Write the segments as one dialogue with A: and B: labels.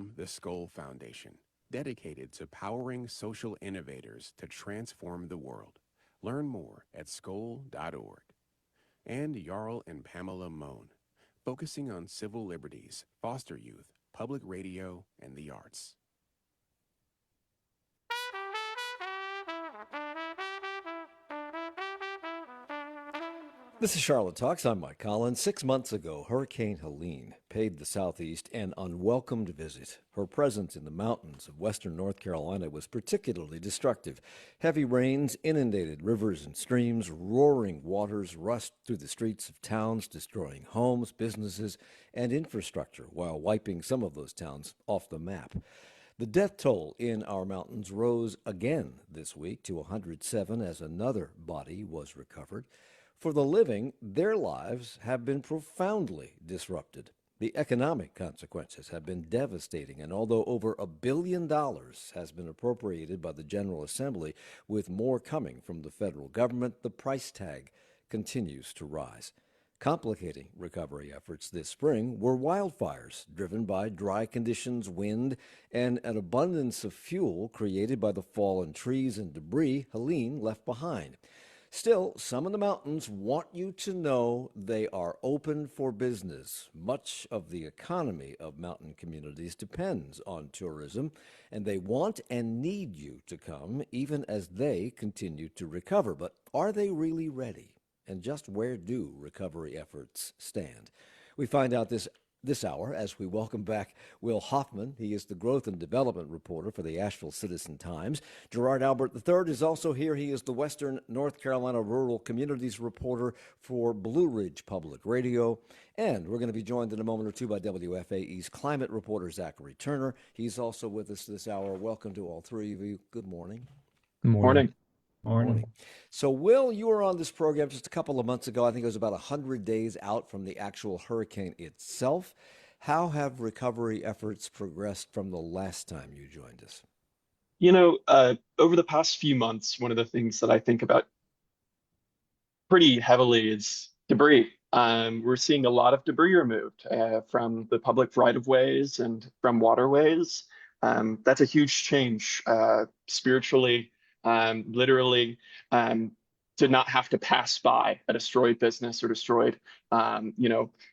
A: from the Skoll Foundation, dedicated to powering social innovators to transform the world. Learn more at skoll.org. And Jarl and Pamela Mohn, focusing on civil liberties, foster youth, public radio, and the arts.
B: This is Charlotte Talks. I'm Mike Collins. 6 months ago, Hurricane Helene paid the Southeast an unwelcomed visit. Her presence in the mountains of western North Carolina was particularly destructive. Heavy rains inundated rivers and streams. Roaring waters rushed through the streets of towns, destroying homes, businesses, and infrastructure while wiping some of those towns off the map. The death toll in our mountains rose again this week to 107 as another body was recovered. For the living, their lives have been profoundly disrupted. The economic consequences have been devastating, and although over $1 billion has been appropriated by the General Assembly, with more coming from the federal government, the price tag continues to rise. Complicating recovery efforts this spring were wildfires driven by dry conditions, wind, and an abundance of fuel created by the fallen trees and debris Helene left behind. Still, some in the mountains want you to know they are open for business. Much of the economy of mountain communities depends on tourism, and they want and need you to come even as they continue to recover. But are they really ready? And just where do recovery efforts stand? We find out this hour as we welcome back Will Hofmann. He is the growth and development reporter for the Asheville Citizen-Times. Gerard Albert III is also here. He is the Western North Carolina Rural Communities reporter for Blue Ridge Public Radio. And we're going to be joined in a moment or two by WFAE's climate reporter Zachary Turner. He's also with us this hour. Welcome to all three of you. Good morning.
C: Good morning.
B: Morning. So, Will, you were on this program just a couple of months ago. I think it was about 100 days out from the actual hurricane itself. How have recovery efforts progressed from the last time you joined us?
C: Over the past few months, one of the things that I think about pretty heavily is debris. We're seeing a lot of debris removed from the public right-of-ways and from waterways. That's a huge change spiritually. Literally, to not have to pass by a destroyed business or destroyed,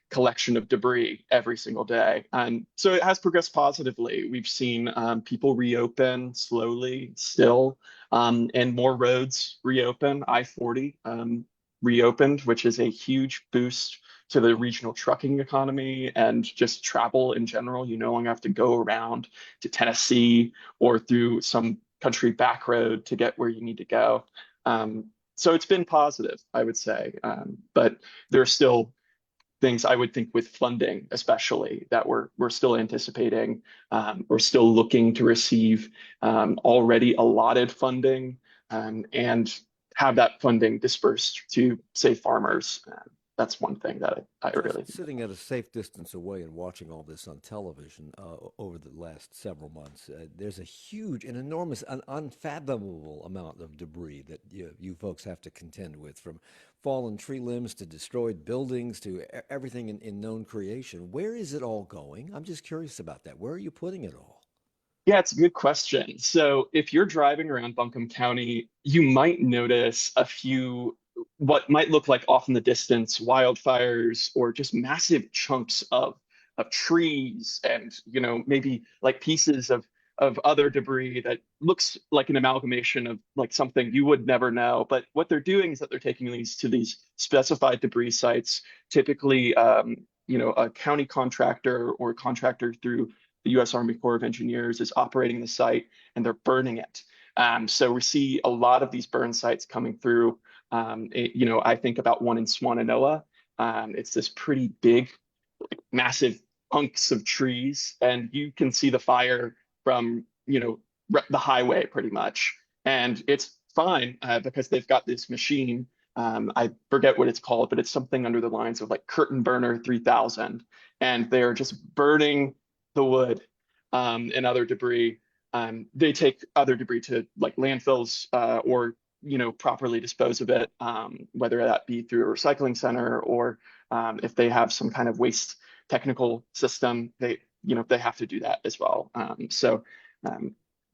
C: collection of debris every single day. And so it has progressed positively. We've seen people reopen slowly still, and more roads reopen. I-40 reopened, which is a huge boost to the regional trucking economy and just travel in general. You no longer have to go around to Tennessee or through some country back road to get where you need to go. So it's been positive, I would say. But there are still things I would think with funding, especially, that we're still anticipating. We're still looking to receive already allotted funding and have that funding dispersed to, say, farmers. That's one thing that I really
B: sitting at a safe distance away and watching all this on television over the last several months, there's a huge, an enormous, an unfathomable amount of debris that you folks have to contend with, from fallen tree limbs to destroyed buildings to everything in known creation. Where is it all going? I'm just curious about that. Where are you putting it all?
C: Yeah, it's a good question. So if you're driving around Buncombe County, you might notice a few what might look like off in the distance wildfires or just massive chunks of trees and maybe like pieces of other debris that looks like an amalgamation of like something you would never know. But what they're doing is that they're taking these to these specified debris sites, typically a county contractor or a contractor through the U.S. Army Corps of Engineers is operating the site, and they're burning it. So we see a lot of these burn sites coming through. I think about one in Swannanoa. It's this pretty big, massive hunks of trees, and you can see the fire from, the highway pretty much. And it's fine because they've got this machine. I forget what it's called, but it's something under the lines of like Curtain Burner 3000. And they're just burning the wood and other debris. They take other debris to like landfills or properly dispose of it, whether that be through a recycling center or if they have some kind of waste technical system, they have to do that as well. Um,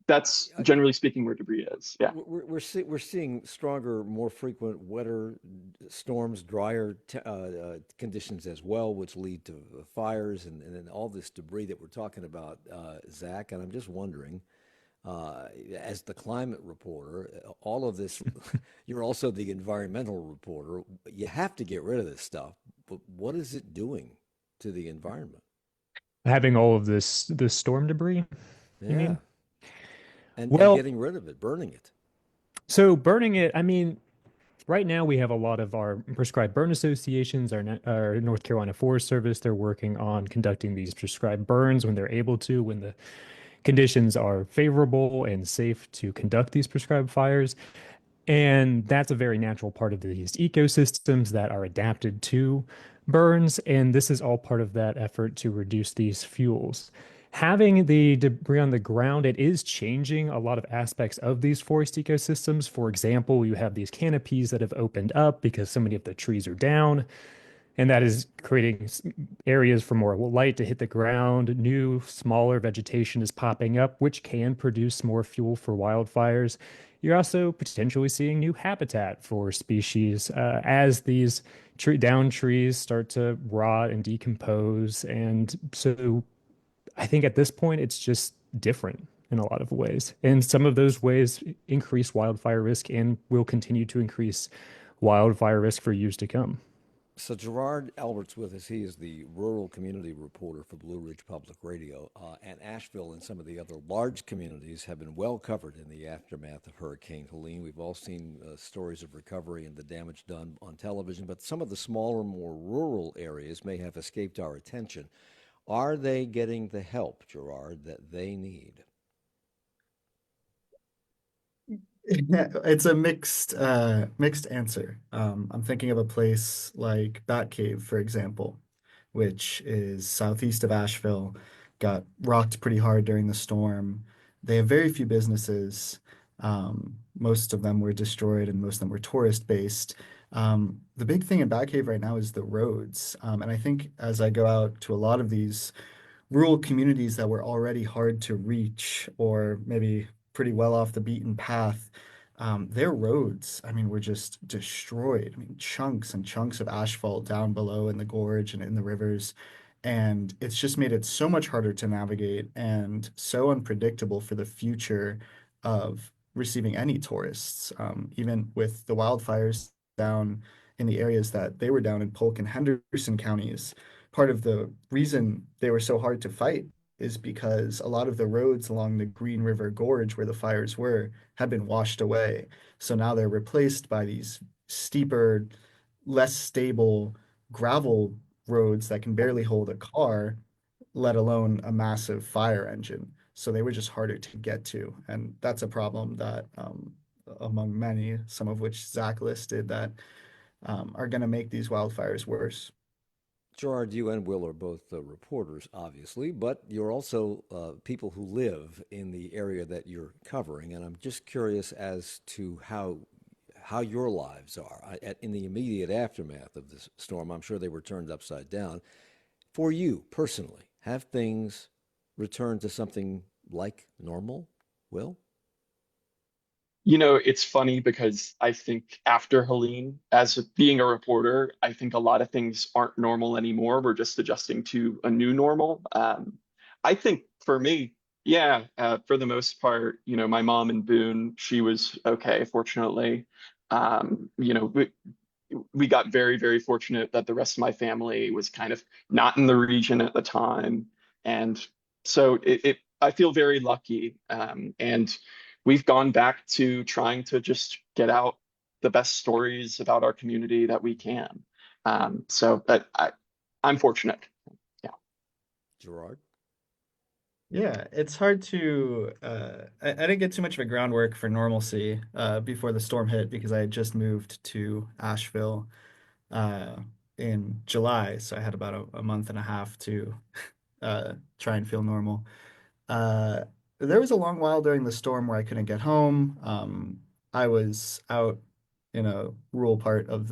C: that's
B: Uh,
C: generally speaking where debris is. Yeah.
B: we're seeing stronger, more frequent, wetter storms, drier conditions as well, which lead to fires and then all this debris that we're talking about, Zach. And I'm just wondering, as the climate reporter, all of this, you're also the environmental reporter. You have to get rid of this stuff, but what is it doing to the environment?
D: Having all of this storm debris, you
B: Yeah,
D: mean?
B: and
D: Well,
B: getting rid of it, burning it.
D: so burning it, I mean, right now we have a lot of our prescribed burn associations, our North Carolina Forest Service, they're working on conducting these prescribed burns when they're able to, when the conditions are favorable and safe to conduct these prescribed fires. And that's a very natural part of these ecosystems that are adapted to burns. And this is all part of that effort to reduce these fuels. Having the debris on the ground, it is changing a lot of aspects of these forest ecosystems. For example, you have these canopies that have opened up because so many of the trees are down, and that is creating areas for more light to hit the ground. New, smaller vegetation is popping up, which can produce more fuel for wildfires. You're also potentially seeing new habitat for species as these down trees start to rot and decompose. And so I think at this point, it's just different in a lot of ways. And some of those ways increase wildfire risk and will continue to increase wildfire risk for years to come.
B: So Gerard Albert's with us. He is the rural community reporter for Blue Ridge Public Radio. And Asheville and some of the other large communities have been well covered in the aftermath of Hurricane Helene. We've all seen stories of recovery and the damage done on television, but some of the smaller, more rural areas may have escaped our attention. Are they getting the help, Gerard, that they need?
E: It's a mixed answer. I'm thinking of a place like Batcave, for example, which is southeast of Asheville, got rocked pretty hard during the storm. They have very few businesses. Most of them were destroyed and most of them were tourist based. The big thing in Batcave right now is the roads. And I think as I go out to a lot of these rural communities that were already hard to reach or maybe pretty well off the beaten path, their roads, I mean, were just destroyed. I mean, chunks and chunks of asphalt down below in the gorge and in the rivers. And it's just made it so much harder to navigate and so unpredictable for the future of receiving any tourists. Even with the wildfires down in the areas that they were down in Polk and Henderson counties, part of the reason they were so hard to fight is because a lot of the roads along the Green River Gorge where the fires were had been washed away. So now they're replaced by these steeper, less stable gravel roads that can barely hold a car, let alone a massive fire engine. So they were just harder to get to. And that's a problem that, among many, some of which Zach listed, that are going to make these wildfires worse.
B: Gerard, you and Will are both reporters, obviously, but you're also people who live in the area that you're covering, and I'm just curious as to how your lives are in the immediate aftermath of this storm. I'm sure they were turned upside down. For you personally, have things returned to something like normal, Will?
C: It's funny because I think after Helene, as being a reporter, I think a lot of things aren't normal anymore. We're just adjusting to a new normal. I think for me, yeah, for the most part, my mom in Boone, she was okay, fortunately. We got very, very fortunate that the rest of my family was kind of not in the region at the time. And so I feel very lucky. And we've gone back to trying to just get out the best stories about our community that we can. I'm fortunate. Yeah.
B: Gerard?
E: Yeah, it's hard to. I didn't get too much of a groundwork for normalcy before the storm hit because I had just moved to Asheville uh, in July, so I had about a month and a half to try and feel normal. Uh, there was a long while during the storm where I couldn't get home. I was out in a rural part of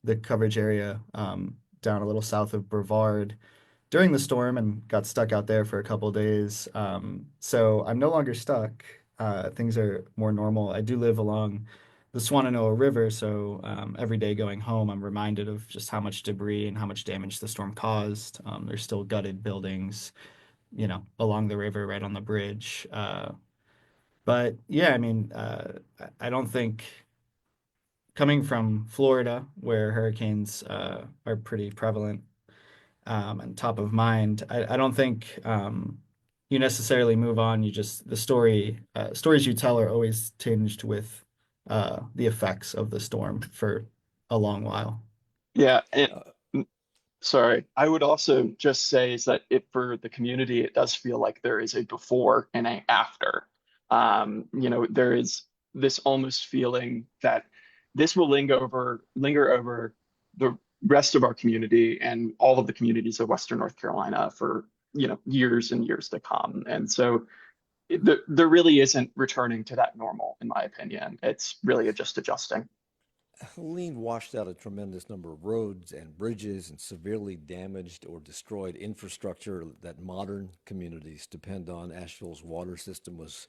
E: the coverage area, down a little south of Brevard, during the storm and got stuck out there for a couple days. So I'm no longer stuck. Things are more normal. I do live along the Swananoa River, so every day going home, I'm reminded of just how much debris and how much damage the storm caused. There's still gutted buildings, along the river, right on the bridge. But yeah, I mean, I don't think coming from Florida, where hurricanes are pretty prevalent and top of mind, I don't think you necessarily move on. You just stories you tell are always tinged with the effects of the storm for a long while.
C: Yeah, and sorry, I would also just say is that for the community, it does feel like there is a before and a after. There is this almost feeling that this will linger over the rest of our community and all of the communities of Western North Carolina for, years and years to come. And so there really isn't returning to that normal, in my opinion. It's really just adjusting.
B: Helene washed out a tremendous number of roads and bridges and severely damaged or destroyed infrastructure that modern communities depend on. Asheville's water system was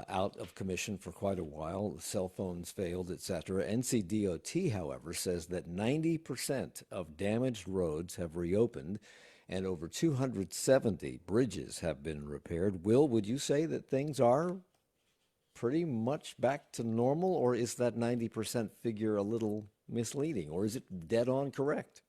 B: out of commission for quite a while. Cell phones failed, etc. NCDOT, however, says that 90% of damaged roads have reopened and over 270 bridges have been repaired. Will, would you say that things are pretty much back to normal, or is that 90% figure a little misleading, or is it dead on correct?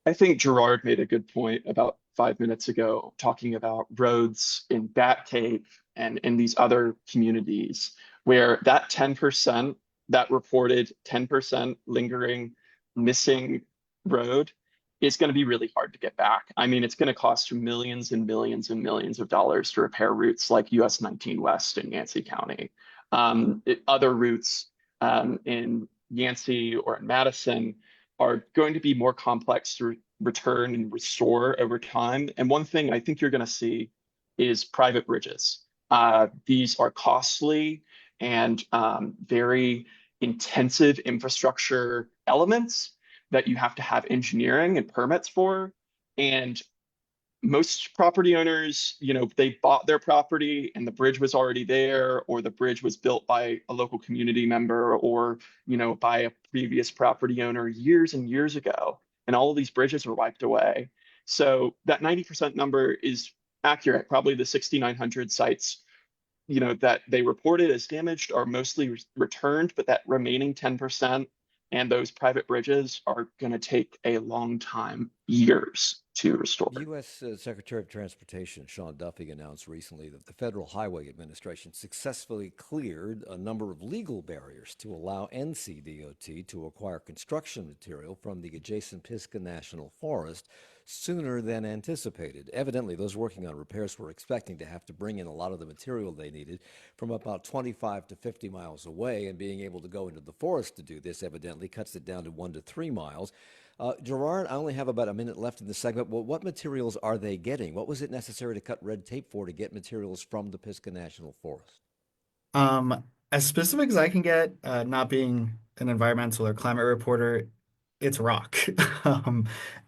C: I think Gerard made a good point about 5 minutes ago, talking about roads in Batcave and in these other communities where that 10%, that reported 10% lingering missing road is going to be really hard to get back. I mean, it's going to cost millions and millions and millions of dollars to repair routes like US 19 West in Yancey County. Other routes in Yancey or in Madison are going to be more complex to return and restore over time. And one thing I think you're going to see is private bridges. These are costly and very intensive infrastructure elements that you have to have engineering and permits for. And most property owners, they bought their property and the bridge was already there, or the bridge was built by a local community member or, by a previous property owner years and years ago. And all of these bridges were wiped away. So that 90% number is accurate. Probably the 6,900 sites, that they reported as damaged are mostly returned, but that remaining 10% and those private bridges are going to take a long time, years to restore.
B: U.S. Secretary of Transportation Sean Duffy announced recently that the Federal Highway Administration successfully cleared a number of legal barriers to allow NCDOT to acquire construction material from the adjacent Pisgah National Forest sooner than anticipated. Evidently, those working on repairs were expecting to have to bring in a lot of the material they needed from about 25 to 50 miles away, and being able to go into the forest to do this evidently cuts it down to 1 to 3 miles. Gerard, I only have about a minute left in the segment. Well, what materials are they getting? What was it necessary to cut red tape for to get materials from the Pisgah National Forest?
E: As specific as I can get, not being an environmental or climate reporter, it's rock.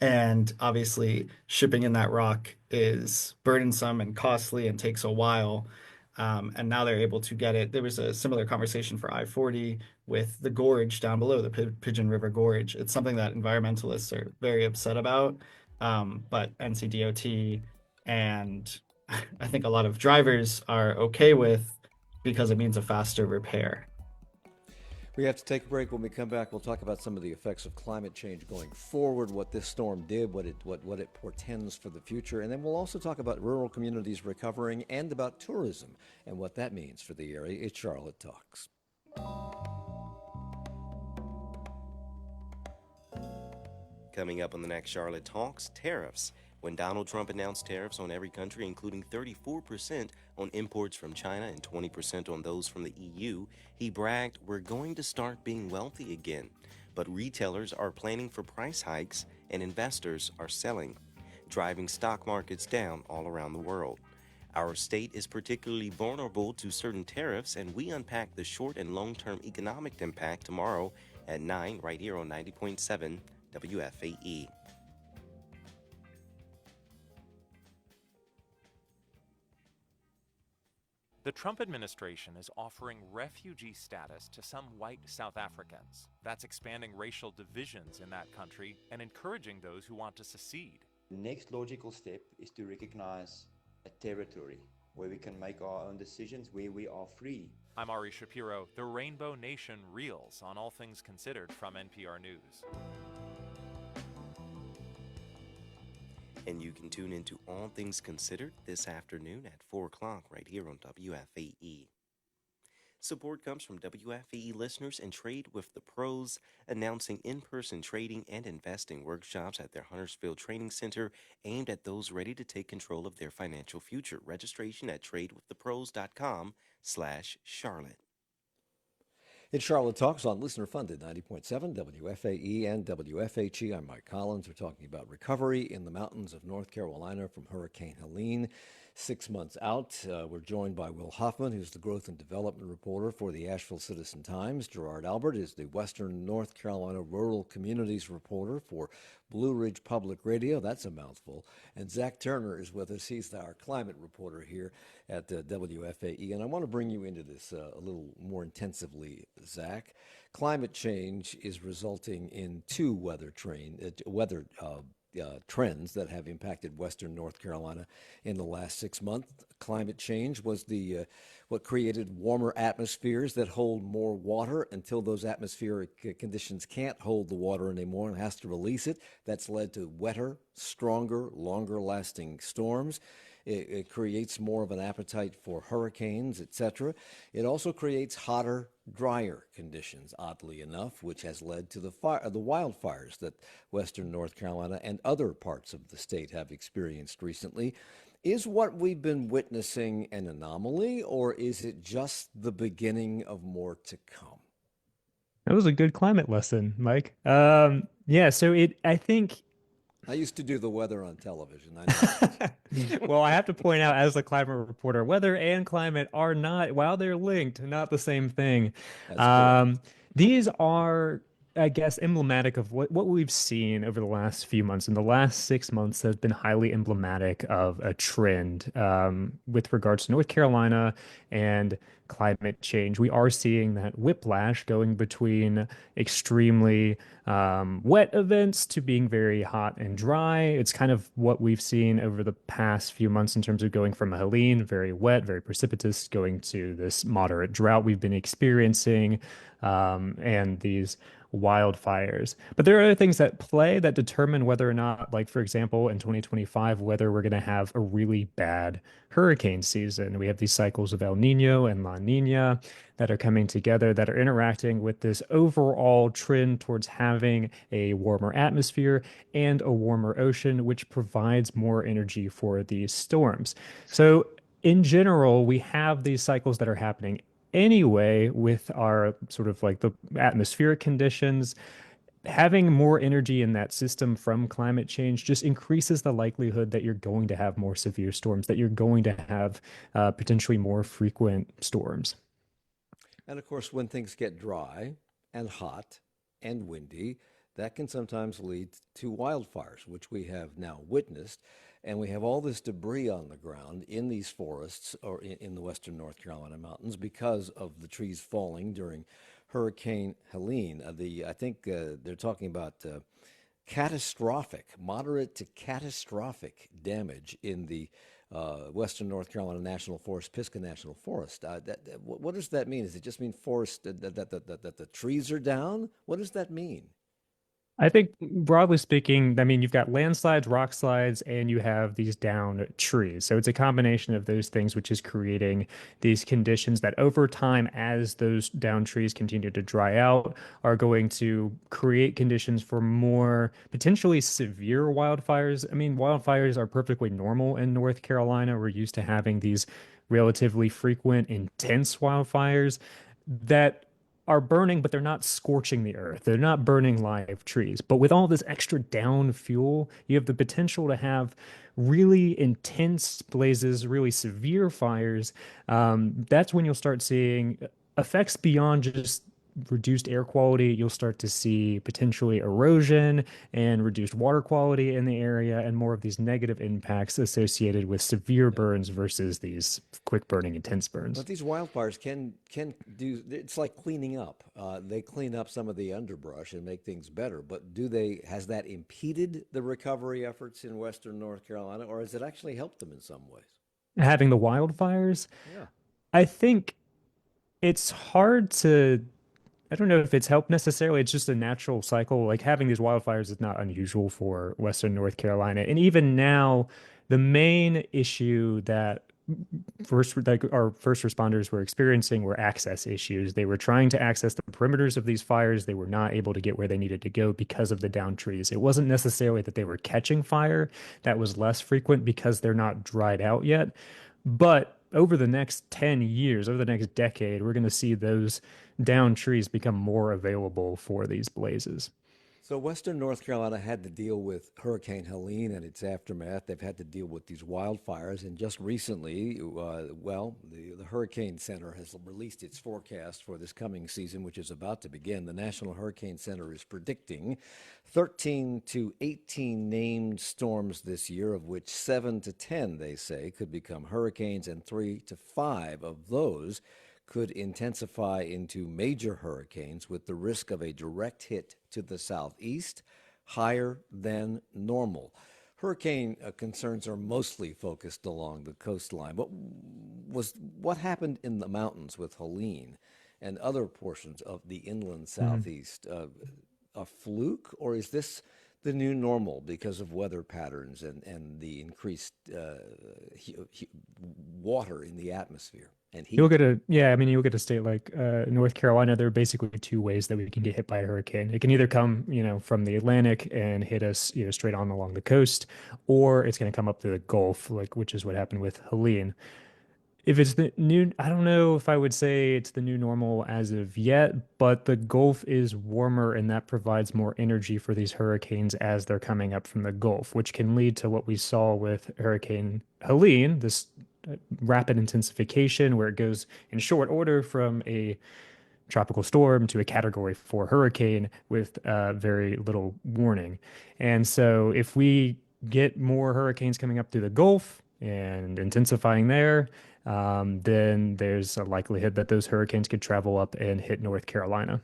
E: And obviously, shipping in that rock is burdensome and costly and takes a while. And now they're able to get it. There was a similar conversation for I-40 with the gorge down below, the Pigeon River Gorge. It's something that environmentalists are very upset about. But NCDOT and I think a lot of drivers are okay with, because it means a faster repair.
B: We have to take a break. When we come back, we'll talk about some of the effects of climate change going forward, what this storm did, what it portends for the future, and then we'll also talk about rural communities recovering and about tourism and what that means for the area. It's Charlotte Talks.
F: Coming up on the next Charlotte Talks, tariffs. When Donald Trump announced tariffs on every country, including 34% on imports from China and 20% on those from the EU, he bragged, "We're going to start being wealthy again." But retailers are planning for price hikes and investors are selling, driving stock markets down all around the world. Our state is particularly vulnerable to certain tariffs, and we unpack the short and long-term economic impact tomorrow at 9 right here on 90.7 WFAE.
G: The Trump administration is offering refugee status to some white South Africans. That's expanding racial divisions in that country and encouraging those who want to secede.
H: The next logical step is to recognize a territory where we can make our own decisions, where we are free.
G: I'm Ari Shapiro. The Rainbow Nation reels on All Things Considered from NPR News.
F: And you can tune into All Things Considered this afternoon at 4 o'clock right here on WFAE. Support comes from WFAE listeners and Trade with the Pros, announcing in-person trading and investing workshops at their Huntersville Training Center aimed at those ready to take control of their financial future. Registration at tradewiththepros.com/Charlotte.
B: It's Charlotte Talks on listener-funded 90.7 WFAE and WFHE. I'm Mike Collins. We're talking about recovery in the mountains of North Carolina from Hurricane Helene. 6 months out, we're joined by Will Hofmann, who's the growth and development reporter for the Asheville Citizen-Times. Gerard Albert is the Western North Carolina Rural Communities reporter for Blue Ridge Public Radio. That's a mouthful. And Zach Turner is with us. He's our climate reporter here at WFAE. And I want to bring you into this a little more intensively, Zach. Climate change is resulting in two weather trends that have impacted Western North Carolina in the last 6 months. Climate change was what created warmer atmospheres that hold more water until those atmospheric conditions can't hold the water anymore and has to release it. That's led to wetter, stronger, longer-lasting storms. It creates more of an appetite for hurricanes, etc. It also creates hotter, drier conditions, oddly enough, which has led to the wildfires that Western North Carolina and other parts of the state have experienced recently. Is what we've been witnessing an anomaly, or is it just the beginning of more to come?
D: That was a good climate lesson, Mike. I think
B: I used to do the weather on television. I know.
D: well, I have to point out, as a climate reporter, weather and climate are not, while they're linked, not the same thing. These are, I guess, emblematic of what we've seen over the last few months. And the last 6 months has been highly emblematic of a trend with regards to North Carolina and climate change. We are seeing that whiplash going between extremely wet events to being very hot and dry. It's kind of what we've seen over the past few months in terms of going from a Helene, very wet, very precipitous, going to this moderate drought we've been experiencing, and these wildfires. But there are other things that play that determine whether or not, like, for example, in 2025, whether we're going to have a really bad hurricane season. We have these cycles of El Nino and La Nina that are coming together, that are interacting with this overall trend towards having a warmer atmosphere and a warmer ocean, which provides more energy for these storms. So in general, we have these cycles that are happening anyway with our sort of like the atmospheric conditions. Having more energy in that system from climate change just increases the likelihood that you're going to have more severe storms, that you're going to have potentially more frequent storms.
B: And of course, when things get dry and hot and windy, that can sometimes lead to wildfires, which we have now witnessed. And we have all this debris on the ground in these forests or in the Western North Carolina mountains because of the trees falling during Hurricane Helene. I think they're talking about moderate to catastrophic damage in the Western North Carolina National Forest, Pisgah National Forest. What does that mean? Does it just mean forest that the trees are down? What does that mean?
D: I think, broadly speaking, I mean, you've got landslides, rock slides, and you have these down trees. So it's a combination of those things, which is creating these conditions that over time, as those down trees continue to dry out, are going to create conditions for more potentially severe wildfires. I mean, wildfires are perfectly normal in North Carolina. We're used to having these relatively frequent, intense wildfires that are burning, but they're not scorching the earth. They're not burning live trees. But with all this extra down fuel, you have the potential to have really intense blazes, really severe fires. That's when you'll start seeing effects beyond just reduced air quality, you'll start to see potentially erosion and reduced water quality in the area and more of these negative impacts associated with severe burns versus these quick burning intense burns.
B: But these wildfires can do, it's like cleaning up. They clean up some of the underbrush and make things better. But has that impeded the recovery efforts in Western North Carolina, or has it actually helped them in some ways?
D: Having the wildfires,
B: Yeah.
D: I think it's hard to, I don't know if it's helped necessarily. It's just a natural cycle. Like having these wildfires is not unusual for Western North Carolina. And even now, the main issue that our first responders were experiencing were access issues. They were trying to access the perimeters of these fires. They were not able to get where they needed to go because of the downed trees. It wasn't necessarily that they were catching fire. That was less frequent because they're not dried out yet. But over the next 10 years, over the next decade, we're going to see those downed trees become more available for these blazes.
B: So Western North Carolina had to deal with Hurricane Helene and its aftermath. They've had to deal with these wildfires. And just recently, the Hurricane Center has released its forecast for this coming season, which is about to begin. The National Hurricane Center is predicting 13 to 18 named storms this year, of which 7 to 10, they say, could become hurricanes, and 3 to 5 of those could intensify into major hurricanes, with the risk of a direct hit to the southeast higher than normal. Hurricane concerns are mostly focused along the coastline. What happened in the mountains with Helene and other portions of the inland southeast a fluke, or is this the new normal because of weather patterns and the increased water in the atmosphere and heat?
D: You'll get a state like North Carolina. There are basically two ways that we can get hit by a hurricane. It can either come, from the Atlantic and hit us, straight on along the coast, or it's going to come up through the Gulf, which is what happened with Helene. If it's the new, I don't know if I would say it's the new normal as of yet, but the Gulf is warmer and that provides more energy for these hurricanes as they're coming up from the Gulf, which can lead to what we saw with Hurricane Helene, this rapid intensification where it goes in short order from a tropical storm to a category 4 hurricane with very little warning. And so if we get more hurricanes coming up through the Gulf and intensifying there, then there's a likelihood that those hurricanes could travel up and hit North Carolina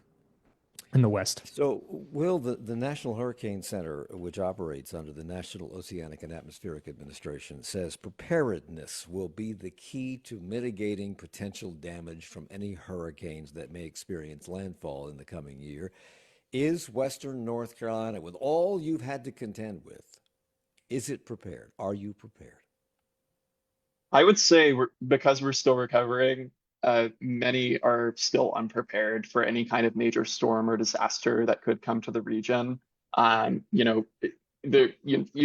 D: in the west.
B: So, Will, the National Hurricane Center, which operates under the National Oceanic and Atmospheric Administration, says preparedness will be the key to mitigating potential damage from any hurricanes that may experience landfall in the coming year. Is Western North Carolina, with all you've had to contend with, is it prepared? Are you prepared?
C: I would say because we're still recovering, many are still unprepared for any kind of major storm or disaster that could come to the region. You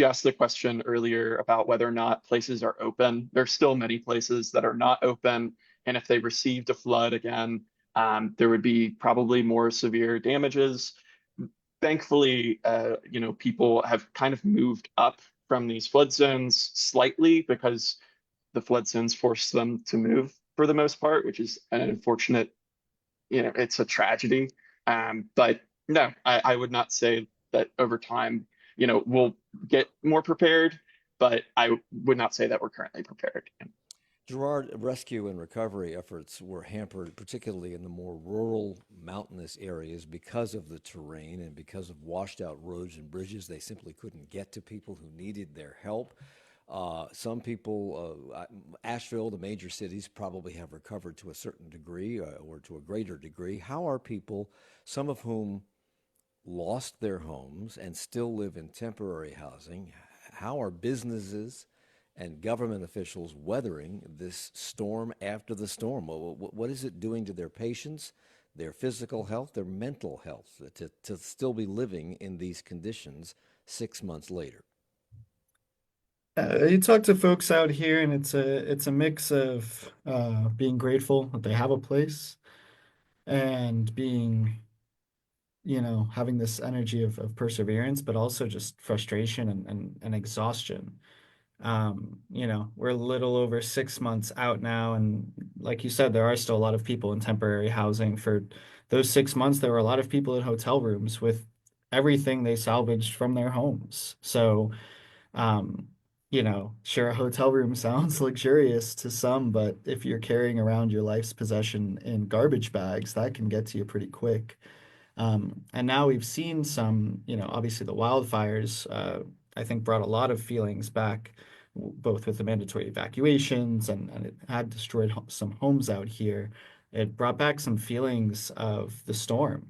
C: asked the question earlier about whether or not places are open. There's still many places that are not open, and if they received a flood again, there would be probably more severe damages. Thankfully, people have kind of moved up from these flood zones slightly because the flood zones force them to move for the most part, which is an unfortunate, it's a tragedy. But no, I would not say that over time, we'll get more prepared, but I would not say that we're currently prepared.
B: Gerard, rescue and recovery efforts were hampered, particularly in the more rural, mountainous areas, because of the terrain and because of washed out roads and bridges. They simply couldn't get to people who needed their help. Some people, Asheville, the major cities, probably have recovered to a certain degree or to a greater degree. How are people, some of whom lost their homes and still live in temporary housing, how are businesses and government officials weathering this storm after the storm? What is it doing to their patients, their physical health, their mental health, to still be living in these conditions 6 months later?
E: You talk to folks out here, and it's a mix of being grateful that they have a place and being, having this energy of perseverance, but also just frustration and exhaustion. We're a little over 6 months out now, and like you said, there are still a lot of people in temporary housing. For those 6 months, there were a lot of people in hotel rooms with everything they salvaged from their homes. So, um, sure, a hotel room sounds luxurious to some, but if you're carrying around your life's possession in garbage bags, that can get to you pretty quick. And now we've seen some, obviously the wildfires, I think brought a lot of feelings back, both with the mandatory evacuations and it had destroyed some homes out here. It brought back some feelings of the storm,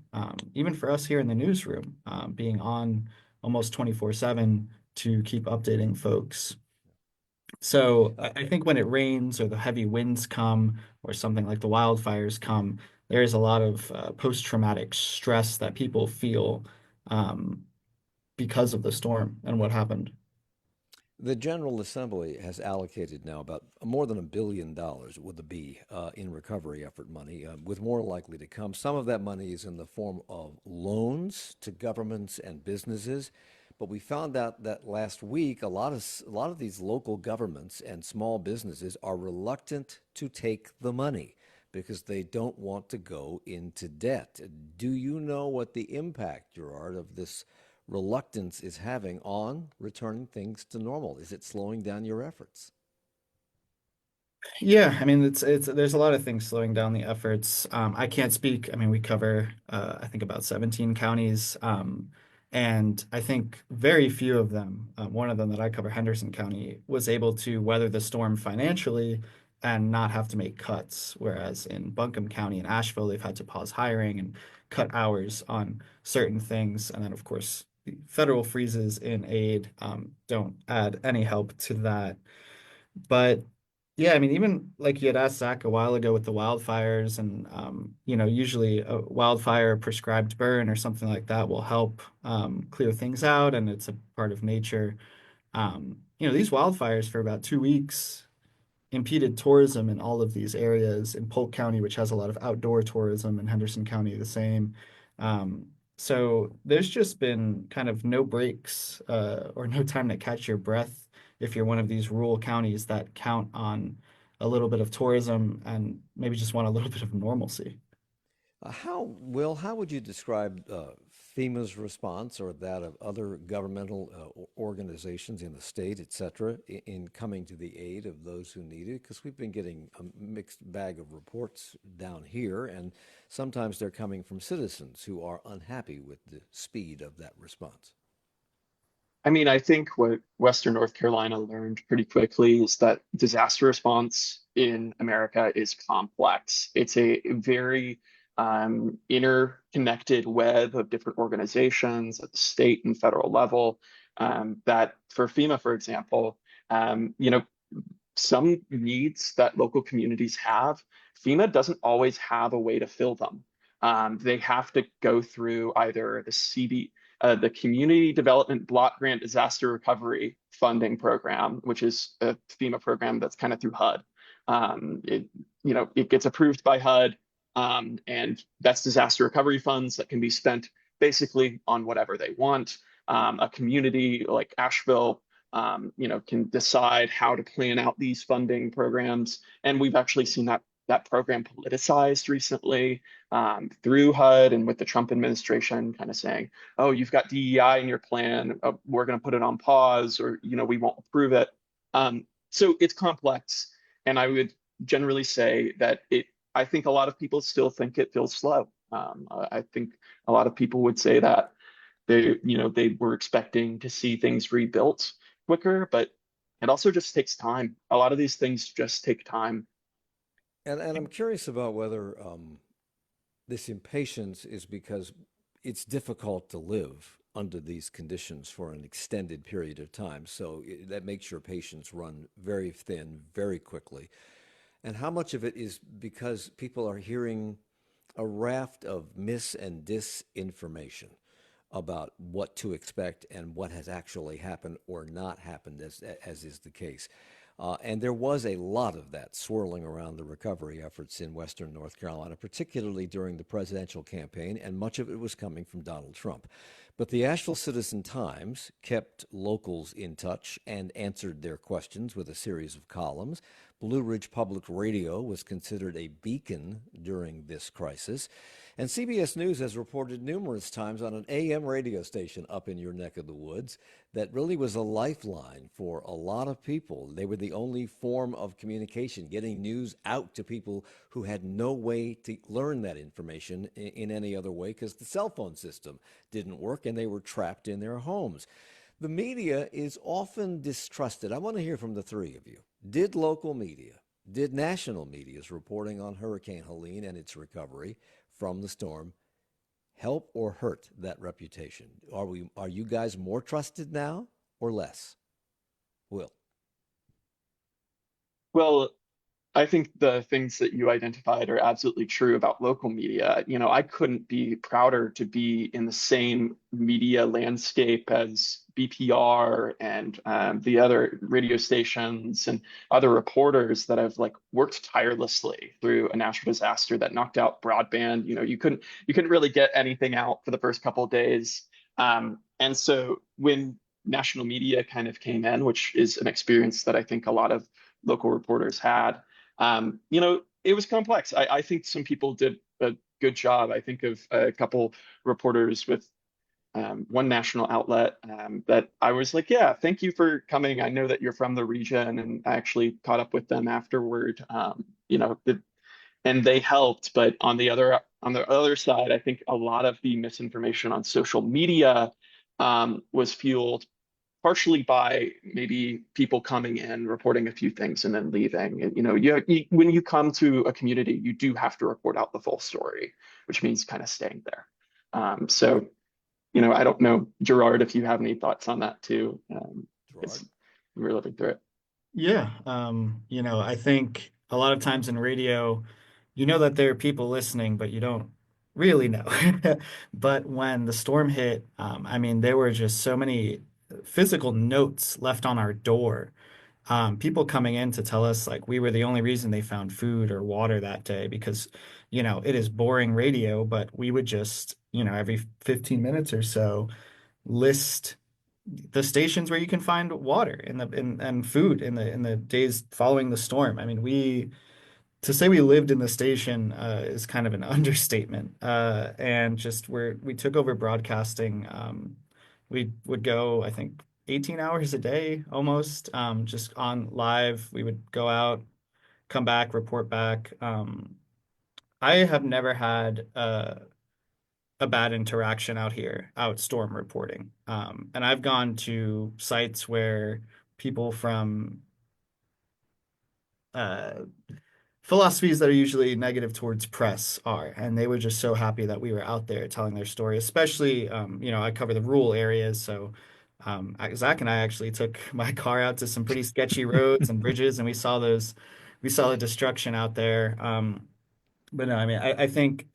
E: even for us here in the newsroom, being on almost 24/7 to keep updating folks. So I think when it rains or the heavy winds come or something like the wildfires come, there is a lot of post-traumatic stress that people feel um, because of the storm and what happened.
B: The General Assembly has allocated now about more than $1 billion with a B in recovery effort money, with more likely to come. Some of that money is in the form of loans to governments and businesses. But we found out that last week, a lot of these local governments and small businesses are reluctant to take the money because they don't want to go into debt. Do you know what the impact, Gerard, of this reluctance is having on returning things to normal? Is it slowing down your efforts?
E: Yeah, I mean it's there's a lot of things slowing down the efforts. I can't speak. I mean, we cover I think about 17 counties, and I think very few of them. One of them that I cover, Henderson County, was able to weather the storm financially and not have to make cuts. Whereas in Buncombe County and Asheville, they've had to pause hiring and cut hours on certain things. And then, of course, the federal freezes in aid don't add any help to that. But yeah, I mean, even like you had asked Zach a while ago with the wildfires, and usually a wildfire prescribed burn or something like that will help clear things out, and it's a part of nature. These wildfires for about 2 weeks impeded tourism in all of these areas in Polk County, which has a lot of outdoor tourism, and Henderson County the same. So there's just been kind of no breaks or no time to catch your breath if you're one of these rural counties that count on a little bit of tourism and maybe just want a little bit of normalcy.
B: How would you describe FEMA's response or that of other governmental organizations in the state, et cetera, in coming to the aid of those who need it? Because we've been getting a mixed bag of reports down here, and sometimes they're coming from citizens who are unhappy with the speed of that response.
C: I mean, I think what Western North Carolina learned pretty quickly is that disaster response in America is complex. It's a very interconnected web of different organizations at the state and federal level. That for FEMA, for example, some needs that local communities have, FEMA doesn't always have a way to fill them. They have to go through either the Community Development Block Grant Disaster Recovery Funding Program, which is a FEMA program that's kind of through HUD. It gets approved by HUD, and that's disaster recovery funds that can be spent basically on whatever they want. A community like Asheville, can decide how to plan out these funding programs, and we've actually seen that program politicized recently through HUD and with the Trump administration kind of saying, oh, you've got DEI in your plan, we're going to put it on pause, or we won't approve it. So it's complex, and I would generally say that I think a lot of people still think it feels slow. I think a lot of people would say that they were expecting to see things rebuilt quicker, but it also just takes time. A lot of these things just take time.
B: And I'm curious about whether this impatience is because it's difficult to live under these conditions for an extended period of time. So that makes your patience run very thin very quickly. And how much of it is because people are hearing a raft of mis and disinformation about what to expect and what has actually happened or not happened, as is the case. And there was a lot of that swirling around the recovery efforts in Western North Carolina, particularly during the presidential campaign, and much of it was coming from Donald Trump. But the Asheville Citizen-Times kept locals in touch and answered their questions with a series of columns. Blue Ridge Public Radio was considered a beacon during this crisis. And CBS News has reported numerous times on an AM radio station up in your neck of the woods that really was a lifeline for a lot of people. They were the only form of communication, getting news out to people who had no way to learn that information in any other way because the cell phone system didn't work and they were trapped in their homes. The media is often distrusted. I want to hear from the three of you. Did local media, did national media's reporting on Hurricane Helene and its recovery from the storm help or hurt that reputation? Are you guys more trusted now or less? Will?
C: Well, I think the things that you identified are absolutely true about local media. I couldn't be prouder to be in the same media landscape as BPR and the other radio stations and other reporters that have worked tirelessly through a natural disaster that knocked out broadband. You couldn't really get anything out for the first couple of days. And so when national media kind of came in, which is an experience that I think a lot of local reporters had, it was complex. I think some people did a good job. I think of a couple reporters with one national outlet that I was like, yeah, thank you for coming. I know that you're from the region, and I actually caught up with them afterward. And they helped. But on the other side, I think a lot of the misinformation on social media was fueled partially by maybe people coming in, reporting a few things, and then leaving. And when you come to a community, you do have to report out the full story, which means kind of staying there. So I don't know, Gerard, if you have any thoughts on that too. We're living through it.
E: Yeah, I think a lot of times in radio, you know that there are people listening, but you don't really know. But when the storm hit, there were just so many physical notes left on our door. People coming in to tell us we were the only reason they found food or water that day because, it is boring radio, but we would just, every 15 minutes or so list the stations where you can find water and food in the days following the storm. To say we lived in the station is kind of an understatement. And just we took over broadcasting. We would go, I think, 18 hours a day almost, just on live. We would go out, come back, report back. I have never had a bad interaction out storm reporting. And I've gone to sites where people from philosophies that are usually negative towards press are, and they were just so happy that we were out there telling their story, especially, I cover the rural areas. So Zach and I actually took my car out to some pretty sketchy roads and bridges, and we saw the destruction out there. But no, I think,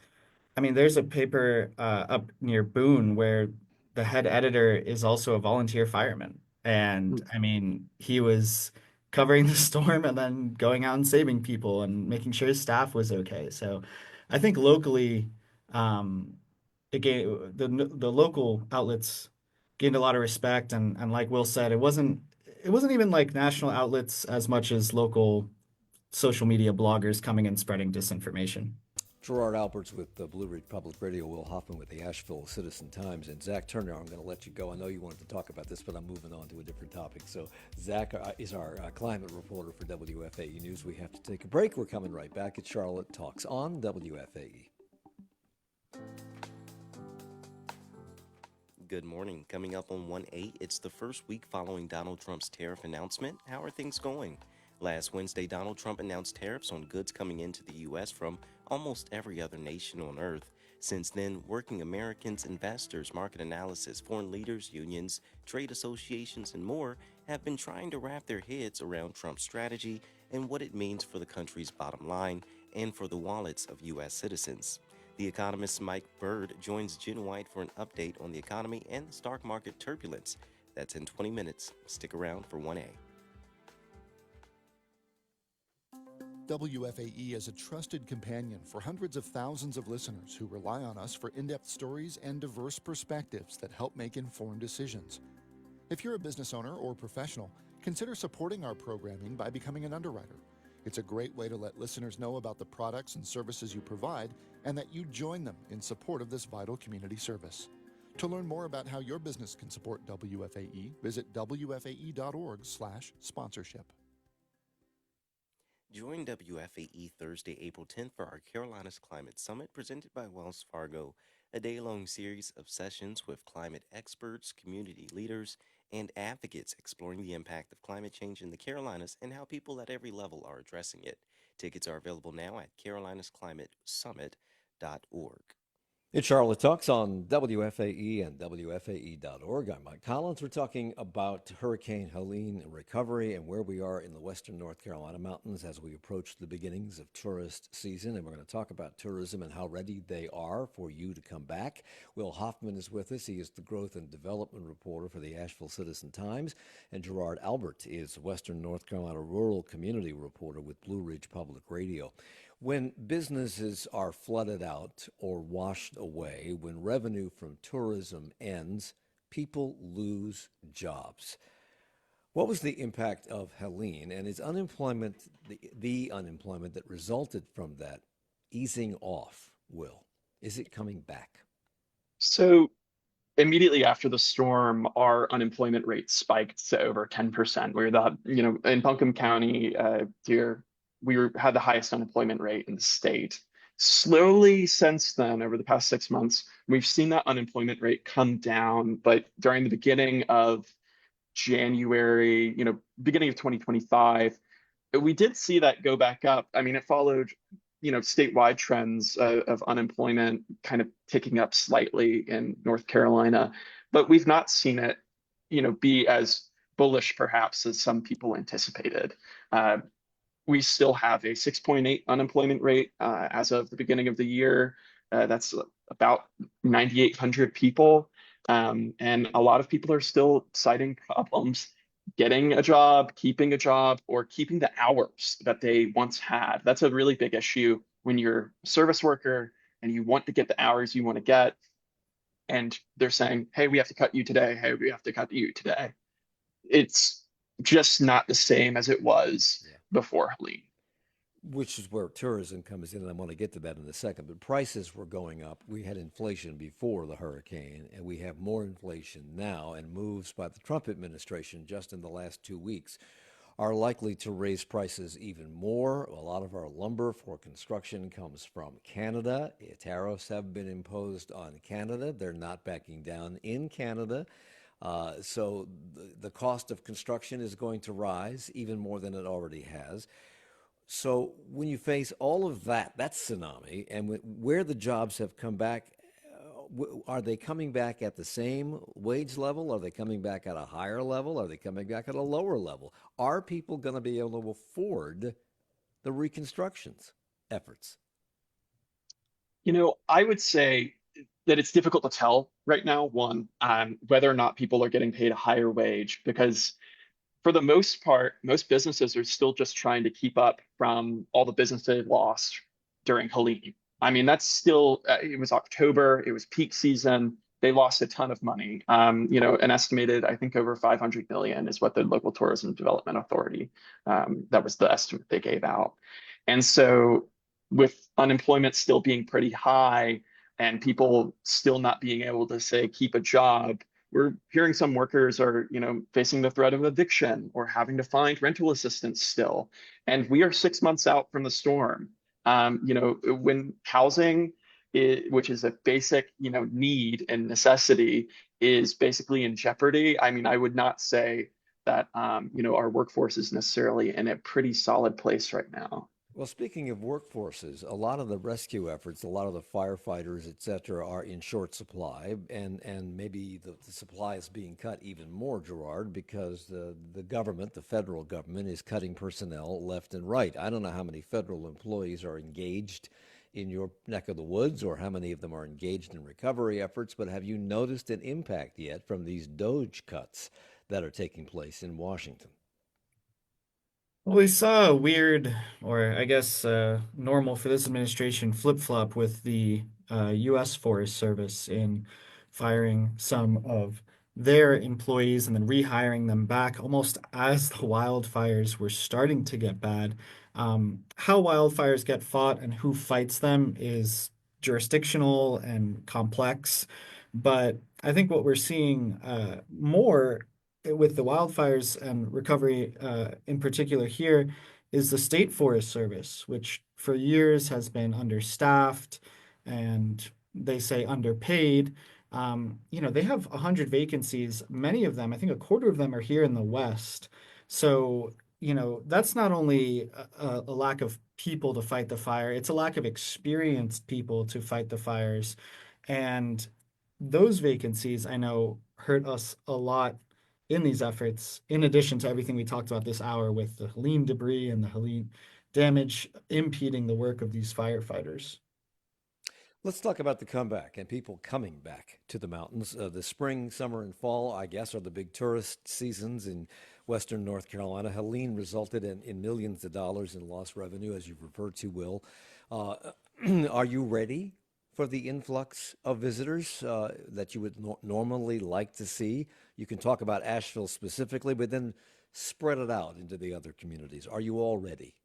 E: there's a paper up near Boone where the head editor is also a volunteer fireman. And he was covering the storm and then going out and saving people and making sure his staff was okay. So I think locally, again, the local outlets gained a lot of respect. And like Will said, it wasn't even like national outlets as much as local social media bloggers coming and spreading disinformation.
B: Gerard Alberts with Blue Ridge Public Radio, Will Hofmann with the Asheville Citizen-Times, and Zach Turner. I'm going to let you go. I know you wanted to talk about this, but I'm moving on to a different topic. So Zach is our climate reporter for WFAE News. We have to take a break. We're coming right back at Charlotte Talks on WFAE.
F: Good morning. Coming up on 1-8, it's the first week following Donald Trump's tariff announcement. How are things going? Last Wednesday, Donald Trump announced tariffs on goods coming into the U.S. from almost every other nation on earth. Since then, working Americans, investors, market analysis, foreign leaders, unions, trade associations, and more have been trying to wrap their heads around Trump's strategy and what it means for the country's bottom line and for the wallets of U.S. citizens. The economist Mike Bird joins Jen White for an update on the economy and the stock market turbulence. That's in 20 minutes. Stick around for 1A.
I: WFAE is a trusted companion for hundreds of thousands of listeners who rely on us for in-depth stories and diverse perspectives that help make informed decisions. If you're a business owner or professional, consider supporting our programming by becoming an underwriter. It's a great way to let listeners know about the products and services you provide and that you join them in support of this vital community service. To learn more about how your business can support WFAE, visit wfae.org/sponsorship.
F: Join WFAE Thursday, April 10th for our Carolinas Climate Summit presented by Wells Fargo, a day-long series of sessions with climate experts, community leaders, and advocates exploring the impact of climate change in the Carolinas and how people at every level are addressing it. Tickets are available now at carolinasclimatesummit.org.
B: It's Charlotte Talks on WFAE and WFAE.org. I'm Mike Collins. We're talking about Hurricane Helene recovery and where we are in the western North Carolina mountains as we approach the beginnings of tourist season. And we're going to talk about tourism and how ready they are for you to come back. Will Hofmann is with us. He is the growth and development reporter for the Asheville Citizen-Times. And Gerard Albert is western North Carolina rural community reporter with Blue Ridge Public Radio. When businesses are flooded out or washed away, when revenue from tourism ends, people lose jobs. What was the impact of Helene, and is unemployment, the unemployment that resulted from that, easing off, Will? Is it coming back?
C: So immediately after the storm, our unemployment rate spiked to over 10%. We were in Buncombe County, had the highest unemployment rate in the state. Slowly since then, over the past 6 months, we've seen that unemployment rate come down. But during the beginning of January, beginning of 2025, we did see that go back up. I mean, it followed, statewide trends of unemployment kind of ticking up slightly in North Carolina, but we've not seen it, be as bullish perhaps as some people anticipated. We still have a 6.8 unemployment rate as of the beginning of the year. That's about 9,800 people. And a lot of people are still citing problems getting a job, keeping a job, or keeping the hours that they once had. That's a really big issue when you're a service worker and you want to get the hours you want to get. And they're saying, hey, we have to cut you today. Hey, we have to cut you today. It's just not the same as it was before Helene.
B: Which is where tourism comes in, and I want to get to that in a second. But prices were going up. We had inflation before the hurricane, and we have more inflation now, and moves by the Trump administration just in the last 2 weeks are likely to raise prices even more. A lot of our lumber for construction comes from Canada. Tariffs have been imposed on Canada. They're not backing down in Canada. So the cost of construction is going to rise even more than it already has. So when you face all of that, that's tsunami, and where the jobs have come back, are they coming back at the same wage level? Are they coming back at a higher level? Are they coming back at a lower level? Are people going to be able to afford the reconstructions efforts?
C: I would say that it's difficult to tell right now, one, whether or not people are getting paid a higher wage, because for the most part, most businesses are still just trying to keep up from all the business they've lost during Helene. I mean, that's still, it was October, it was peak season. They lost a ton of money. An estimated, I think over 500 million is what the local tourism development authority, that was the estimate they gave out. And so with unemployment still being pretty high and people still not being able to say, keep a job, we're hearing some workers are, facing the threat of eviction or having to find rental assistance still. And we are 6 months out from the storm. When housing, which is a basic, need and necessity, is basically in jeopardy. I mean, I would not say that, our workforce is necessarily in a pretty solid place right now.
B: Well, speaking of workforces, a lot of the rescue efforts, a lot of the firefighters, et cetera, are in short supply, and maybe the supply is being cut even more, Gerard, because the government, the federal government, is cutting personnel left and right. I don't know how many federal employees are engaged in your neck of the woods or how many of them are engaged in recovery efforts, but have you noticed an impact yet from these DOGE cuts that are taking place in Washington?
E: Well, we saw a weird, or I guess normal for this administration, flip-flop with the U.S. Forest Service in firing some of their employees and then rehiring them back almost as the wildfires were starting to get bad. How wildfires get fought and who fights them is jurisdictional and complex, but I think what we're seeing more with the wildfires and recovery in particular here is the State Forest Service, which for years has been understaffed and they say underpaid. They have 100 vacancies. Many of them, I think a quarter of them are here in the West. So, that's not only a lack of people to fight the fire, it's a lack of experienced people to fight the fires. And those vacancies I know hurt us a lot in these efforts, in addition to everything we talked about this hour with the Helene debris and the Helene damage impeding the work of these firefighters.
B: Let's talk about the comeback and people coming back to the mountains. The spring, summer, and fall, I guess, are the big tourist seasons in western North Carolina. Helene resulted in millions of dollars in lost revenue, as you've referred to, Will. Uh, are you ready for the influx of visitors that you would normally like to see? You can talk about Asheville specifically, but then spread it out into the other communities. Are you all ready?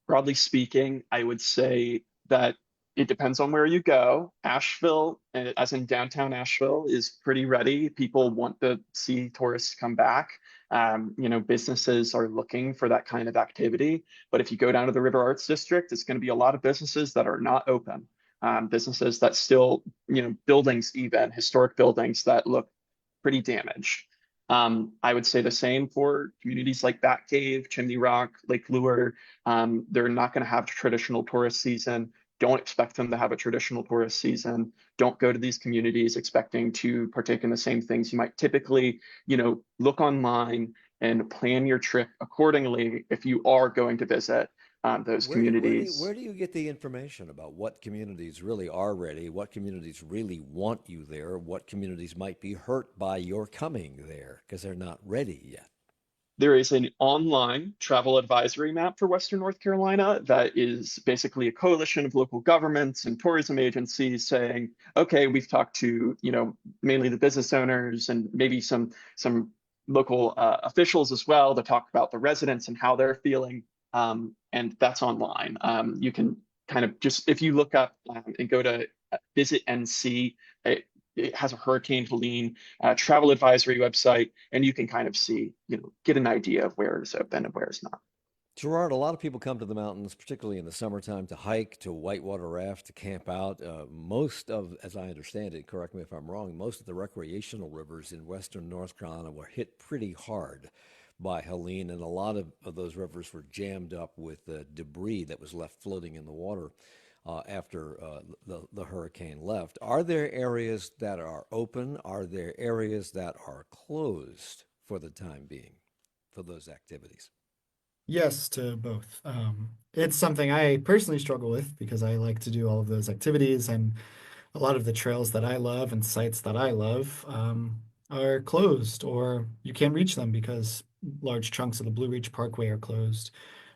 C: Broadly speaking, I would say that it depends on where you go. Asheville, as in downtown Asheville, is pretty ready. People want to see tourists come back. Businesses are looking for that kind of activity. But if you go down to the River Arts District, it's going to be a lot of businesses that are not open. Businesses that still, buildings, even historic buildings that look pretty damaged. I would say the same for communities like Batcave, Chimney Rock, Lake Lure. They're not going to have a traditional tourist season. Don't expect them to have a traditional tourist season. Don't go to these communities expecting to partake in the same things. You might typically, look online and plan your trip accordingly if you are going to visit those
B: Where
C: communities.
B: do you get the information about what communities really are ready, what communities really want you there, what communities might be hurt by your coming there because they're not ready yet?
C: There is an online travel advisory map for Western North Carolina that is basically a coalition of local governments and tourism agencies saying, okay, we've talked to, mainly the business owners and maybe some local officials as well to talk about the residents and how they're feeling. And that's online. You can kind of just, if you look up and go to Visit NC, it has a Hurricane Helene travel advisory website, and you can kind of see, get an idea of where is open and where is not.
B: Gerard, a lot of people come to the mountains, particularly in the summertime, to hike, to whitewater raft, to camp out. Most of, as I understand it, correct me if I'm wrong, most of the recreational rivers in western North Carolina were hit pretty hard by Helene, and a lot of those rivers were jammed up with debris that was left floating in the water after the hurricane left. Are there areas that are open? Are there areas that are closed for the time being for those activities?
E: Yes, to both. It's something I personally struggle with because I like to do all of those activities, and a lot of the trails that I love and sites that I love are closed or you can't reach them because large chunks of the Blue Ridge Parkway are closed.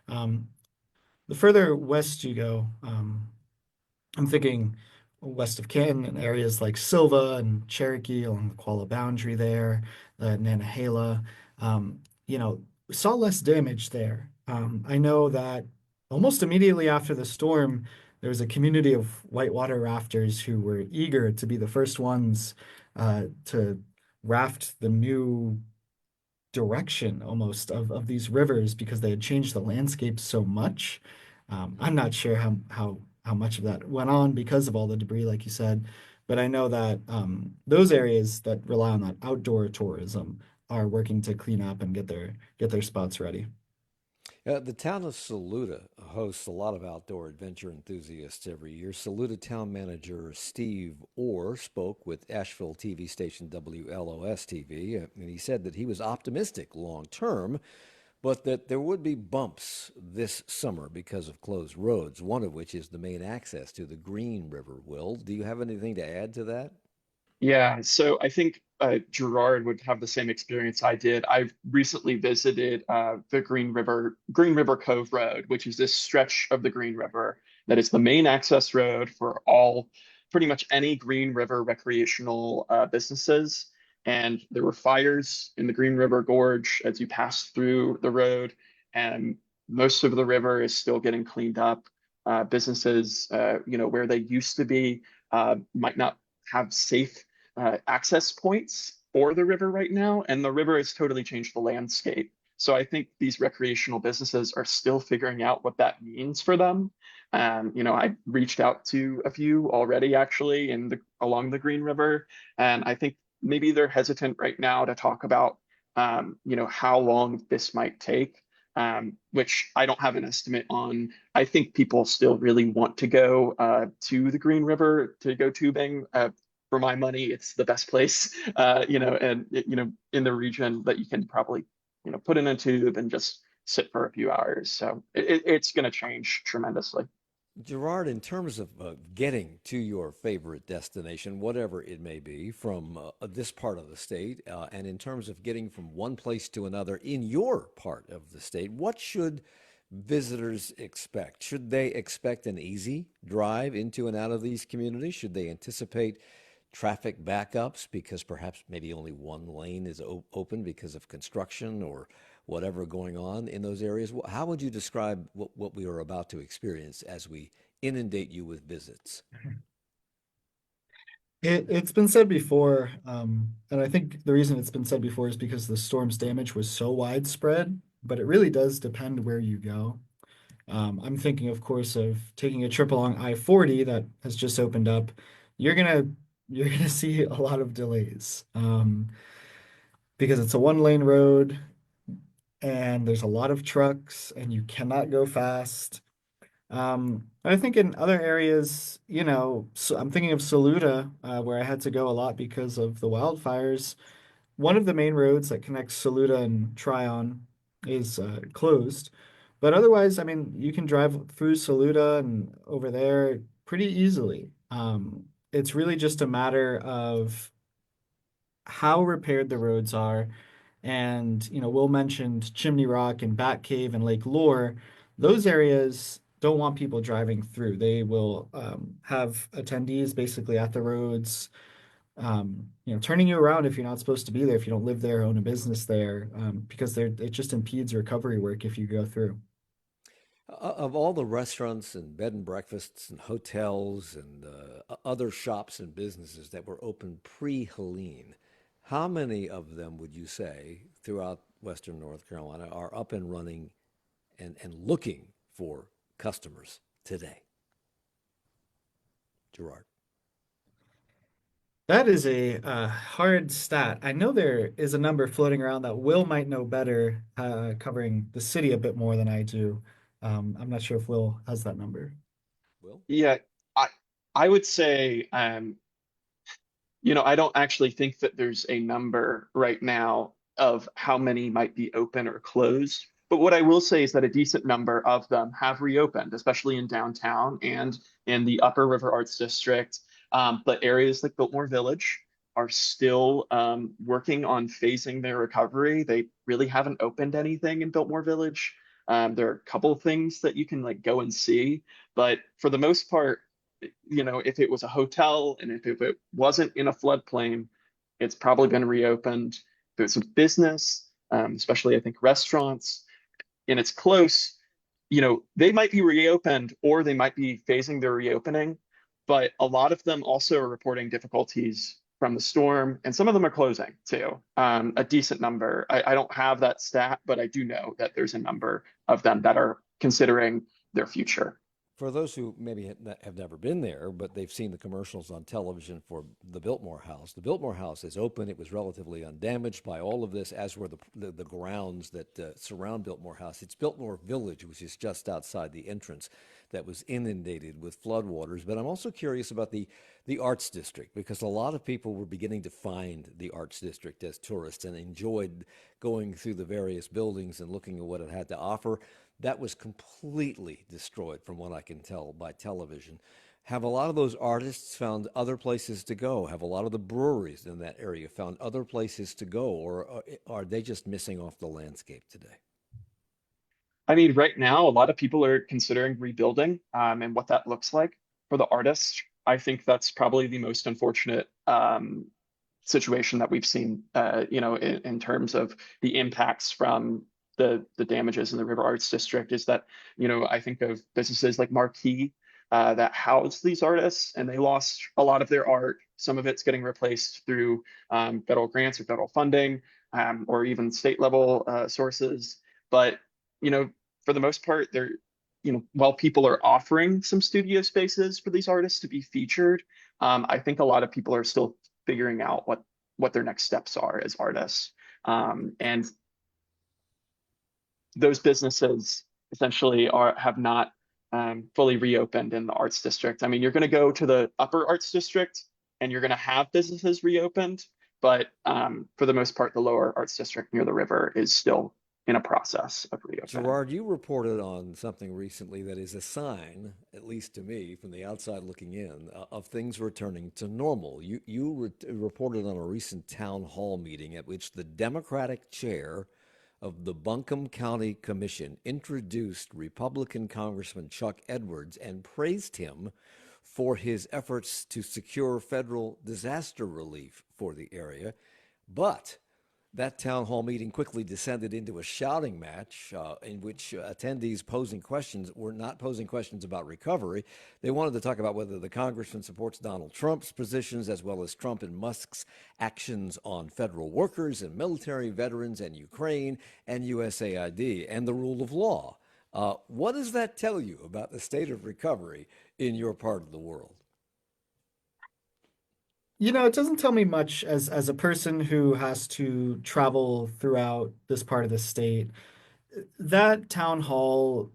E: Um, the further west you go, I'm thinking west of Canton and areas like Silva and Cherokee along the Qualla boundary there, Nantahala. You know, we saw less damage there. I know that almost immediately after the storm, there was a community of whitewater rafters who were eager to be the first ones to raft the new direction almost of these rivers because they had changed the landscape so much. I'm not sure how much of that went on because of all the debris, like you said, but I know that those areas that rely on that outdoor tourism are working to clean up and get their spots ready.
B: The town of Saluda hosts a lot of outdoor adventure enthusiasts every year. Saluda town manager Steve Orr spoke with Asheville TV station WLOS TV, and he said that he was optimistic long term, but that there would be bumps this summer because of closed roads, one of which is the main access to the Green River. Will, do you have anything to add to that?
C: Yeah, so I think Gerard would have the same experience I did. I've recently visited the Green River Cove Road, which is this stretch of the Green River that is the main access road for all, pretty much any Green River recreational businesses. And there were fires in the Green River Gorge as you passed through the road, and most of the river is still getting cleaned up. Businesses, where they used to be, might not have safe access points for the river right now, and the river has totally changed the landscape. So I think these recreational businesses are still figuring out what that means for them. I reached out to a few already actually along the Green River, and I think maybe they're hesitant right now to talk about how long this might take. Which I don't have an estimate on. I think people still really want to go to the Green River to go tubing. For my money, it's the best place, and in the region that you can probably, put in a tube and just sit for a few hours. So it's going to change tremendously.
B: Gerard, in terms of getting to your favorite destination, whatever it may be, from this part of the state, and in terms of getting from one place to another in your part of the state, what should visitors expect? Should they expect an easy drive into and out of these communities? Should they anticipate traffic backups because perhaps maybe only one lane is open because of construction or whatever going on in those areas? How would you describe what we are about to experience as we inundate you with visits?
E: It's been said before, and I think the reason it's been said before is because the storm's damage was so widespread, but it really does depend where you go. I'm thinking, of course, of taking a trip along I-40 that has just opened up. You're gonna you're gonna see a lot of delays, because it's a one-lane road and there's a lot of trucks and you cannot go fast. I think in other areas, so I'm thinking of Saluda, where I had to go a lot because of the wildfires. One of the main roads that connects Saluda and Tryon is closed. But otherwise, I mean, you can drive through Saluda and over there pretty easily. It's really just a matter of how repaired the roads are. And, Will mentioned Chimney Rock and Bat Cave and Lake Lure. Those areas don't want people driving through. They will have attendees basically at the roads, turning you around if you're not supposed to be there, if you don't live there, own a business there, because it just impedes recovery work if you go through.
B: Of all the restaurants and bed and breakfasts and hotels and other shops and businesses that were open pre-Helene, how many of them would you say throughout Western North Carolina are up and running and looking for customers today? Gerard.
E: That is a hard stat. I know there is a number floating around that Will might know better, covering the city a bit more than I do. I'm not sure if Will has that number.
B: Will?
C: Yeah, I I would say I don't actually think that there's a number right now of how many might be open or closed. But what I will say is that a decent number of them have reopened, especially in downtown and in the Upper River Arts District. But areas like Biltmore Village are still working on phasing their recovery. They really haven't opened anything in Biltmore Village. There are a couple of things that you can like go and see, but for the most part, if it was a hotel and if it wasn't in a floodplain, it's probably been reopened. If it's a business, especially I think restaurants, and it's close, they might be reopened or they might be phasing their reopening, but a lot of them also are reporting difficulties from the storm, and some of them are closing too. A decent number. I don't have that stat, but I do know that there's a number of them that are considering their future.
B: For those who maybe have never been there, but they've seen the commercials on television for the Biltmore House, the Biltmore House is open. It was relatively undamaged by all of this, as were the grounds that surround Biltmore House. It's Biltmore Village, which is just outside the entrance, that was inundated with floodwaters. But I'm also curious about the Arts District, because a lot of people were beginning to find the Arts District as tourists and enjoyed going through the various buildings and looking at what it had to offer. That was completely destroyed, from what I can tell, by television. Have a lot of those artists found other places to go? Have a lot of the breweries in that area found other places to go, or are they just missing off the landscape today?
C: I mean, right now, a lot of people are considering rebuilding, and what that looks like for the artists. I think that's probably the most unfortunate situation that we've seen, in terms of the impacts from the damages in the River Arts District. Is that, I think of businesses like Marquee that house these artists, and they lost a lot of their art. Some of it's getting replaced through federal grants or federal funding, or even state level sources. But for the most part, they're, while people are offering some studio spaces for these artists to be featured, I think a lot of people are still figuring out what their next steps are as artists. And those businesses essentially have not fully reopened in the arts district. I mean, you're going to go to the upper arts district and you're going to have businesses reopened, but for the most part, the lower arts district near the river is still in a process of reopening.
B: Gerard, you reported on something recently that is a sign, at least to me, from the outside looking in, of things returning to normal. You reported on a recent town hall meeting at which the Democratic chair of the Buncombe County Commission introduced Republican Congressman Chuck Edwards and praised him for his efforts to secure federal disaster relief for the area. But that town hall meeting quickly descended into a shouting match in which attendees were not posing questions about recovery. They wanted to talk about whether the congressman supports Donald Trump's positions, as well as Trump and Musk's actions on federal workers and military veterans and Ukraine and USAID and the rule of law. What does that tell you about the state of recovery in your part of the world?
E: It doesn't tell me much as a person who has to travel throughout this part of the state. That town hall,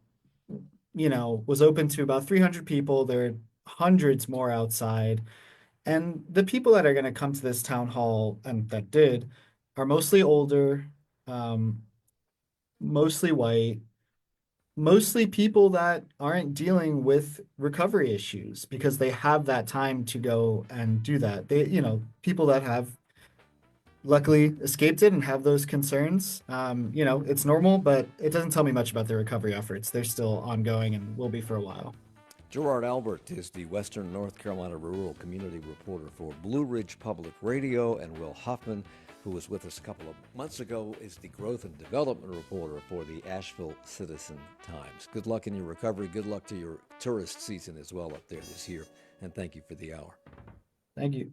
E: was open to about 300 people. There are hundreds more outside. And the people that are going to come to this town hall, and that did, are mostly older, mostly white, mostly people that aren't dealing with recovery issues because they have that time to go and do that. People that have luckily escaped it and have those concerns. It's normal, but it doesn't tell me much about the recovery efforts. They're still ongoing and will be for a while.
B: Gerard Albert is the Western North Carolina rural community reporter for Blue Ridge Public Radio, and Will Hofmann, who was with us a couple of months ago, is the growth and development reporter for the Asheville Citizen-Times. Good luck in your recovery. Good luck to your tourist season as well up there this year. And thank you for the hour.
E: Thank you.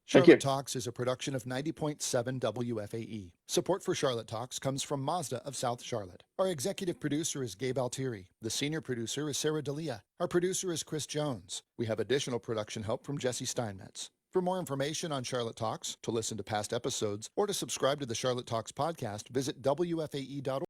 I: Charlotte Talks is a production of 90.7 WFAE. Support for Charlotte Talks comes from Mazda of South Charlotte. Our executive producer is Gabe Altieri. The senior producer is Sarah D'Elia. Our producer is Chris Jones. We have additional production help from Jesse Steinmetz. For more information on Charlotte Talks, to listen to past episodes, or to subscribe to the Charlotte Talks podcast, visit WFAE.org.